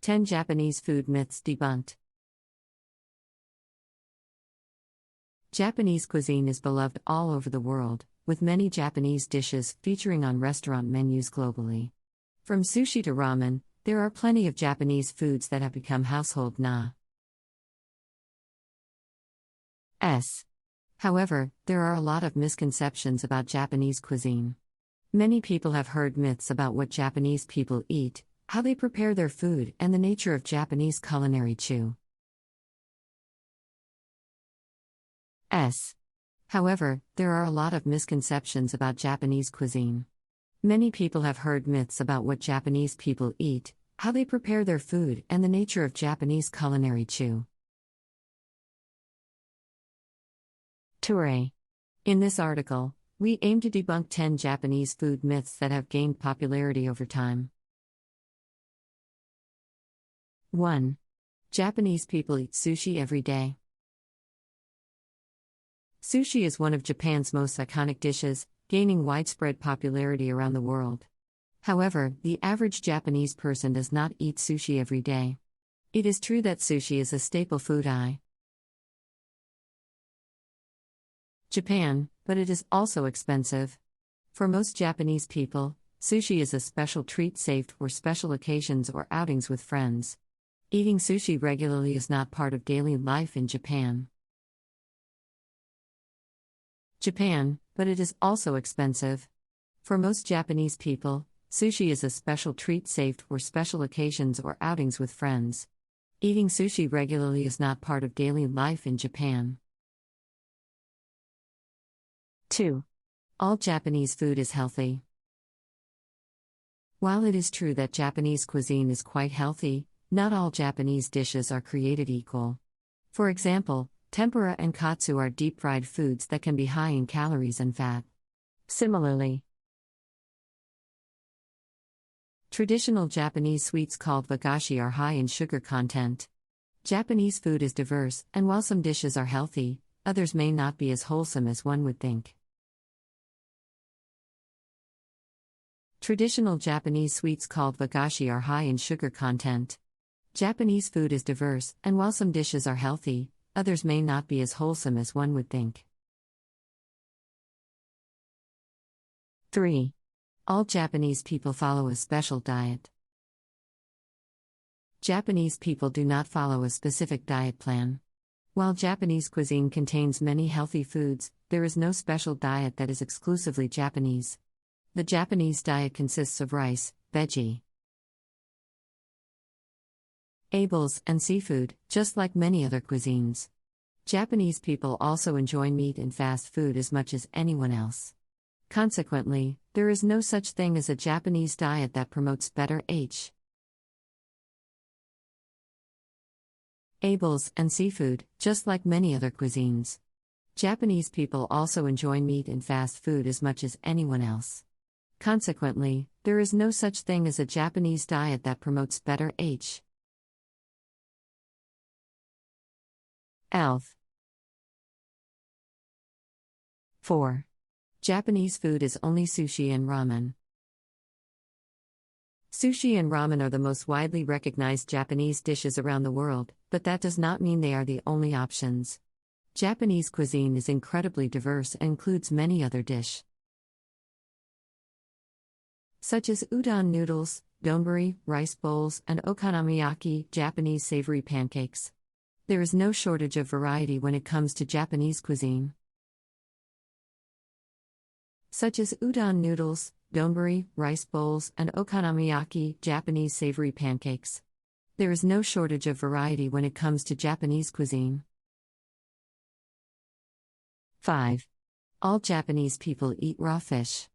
10 Japanese Food Myths Debunked. Japanese cuisine is beloved all over the world, with many Japanese dishes featuring on restaurant menus globally. From sushi to ramen, there are plenty of Japanese foods that have become household names. However, there are a lot of misconceptions about Japanese cuisine. Many people have heard myths about what Japanese people eat, how they prepare their food, and the nature of Japanese culinary chew. However, there are a lot of misconceptions about Japanese cuisine. Many people have heard myths about what Japanese people eat, how they prepare their food, and the nature of Japanese culinary chew. Toure. In this article, we aim to debunk 10 Japanese food myths that have gained popularity over time. 1. Japanese people eat sushi every day. Sushi is one of Japan's most iconic dishes, gaining widespread popularity around the world. However, the average Japanese person does not eat sushi every day. It is true that sushi is a staple food in Japan, but it is also expensive. For most Japanese people, sushi is a special treat saved for special occasions or outings with friends. Eating sushi regularly is not part of daily life in Japan, but it is also expensive. For most Japanese people, sushi is a special treat saved for special occasions or outings with friends. Eating sushi regularly is not part of daily life in Japan. 2. All Japanese food is healthy. While it is true that Japanese cuisine is quite healthy, not all Japanese dishes are created equal. For example, tempura and katsu are deep-fried foods that can be high in calories and fat. Similarly, traditional Japanese sweets called wagashi are high in sugar content. Japanese food is diverse, and while some dishes are healthy, others may not be as wholesome as one would think. Traditional Japanese sweets called wagashi are high in sugar content. Japanese food is diverse, and while some dishes are healthy, others may not be as wholesome as one would think. 3. All Japanese people follow a special diet. Japanese people do not follow a specific diet plan. While Japanese cuisine contains many healthy foods, there is no special diet that is exclusively Japanese. The Japanese diet consists of rice, vegetables, and seafood, just like many other cuisines. Japanese people also enjoy meat and fast food as much as anyone else. Consequently, there is no such thing as a Japanese diet that promotes better vegetables and seafood, just like many other cuisines. Japanese people also enjoy meat and fast food as much as anyone else. Consequently, there is no such thing as a Japanese diet that promotes better health. 4. Japanese food is only sushi and ramen. Sushi and ramen are the most widely recognized Japanese dishes around the world, but that does not mean they are the only options. Japanese cuisine is incredibly diverse and includes many other dishes, such as udon noodles, donburi, rice bowls, and okonomiyaki, Japanese savory pancakes. There is no shortage of variety when it comes to Japanese cuisine, such as udon noodles, donburi, rice bowls, and okonomiyaki, Japanese savory pancakes. There is no shortage of variety when it comes to Japanese cuisine. 5. All Japanese people eat raw fish.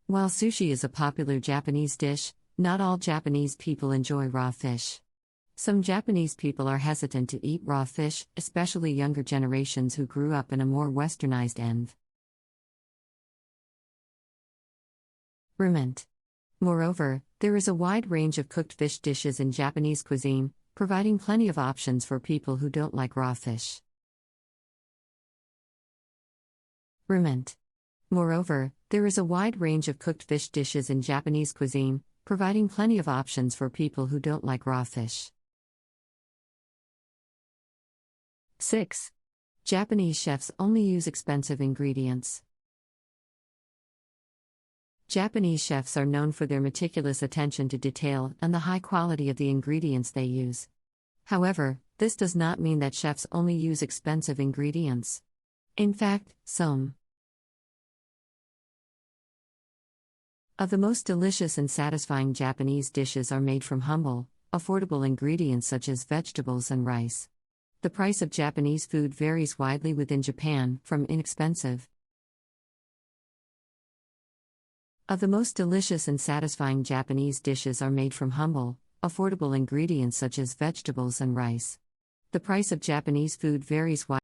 While sushi is a popular Japanese dish, not all Japanese people enjoy raw fish. Some Japanese people are hesitant to eat raw fish, especially younger generations who grew up in a more westernized environment. Moreover, there is a wide range of cooked fish dishes in Japanese cuisine, providing plenty of options for people who don't like raw fish. Moreover, there is a wide range of cooked fish dishes in Japanese cuisine, providing plenty of options for people who don't like raw fish. 6. Japanese chefs only use expensive ingredients. Japanese chefs are known for their meticulous attention to detail and the high quality of the ingredients they use. However, this does not mean that chefs only use expensive ingredients. In fact, some of the most delicious and satisfying Japanese dishes are made from humble, affordable ingredients such as vegetables and rice. The price of Japanese food varies widely within Japan, from inexpensive. Of the most delicious and satisfying Japanese dishes are made from humble, affordable ingredients such as vegetables and rice. The price of Japanese food varies widely.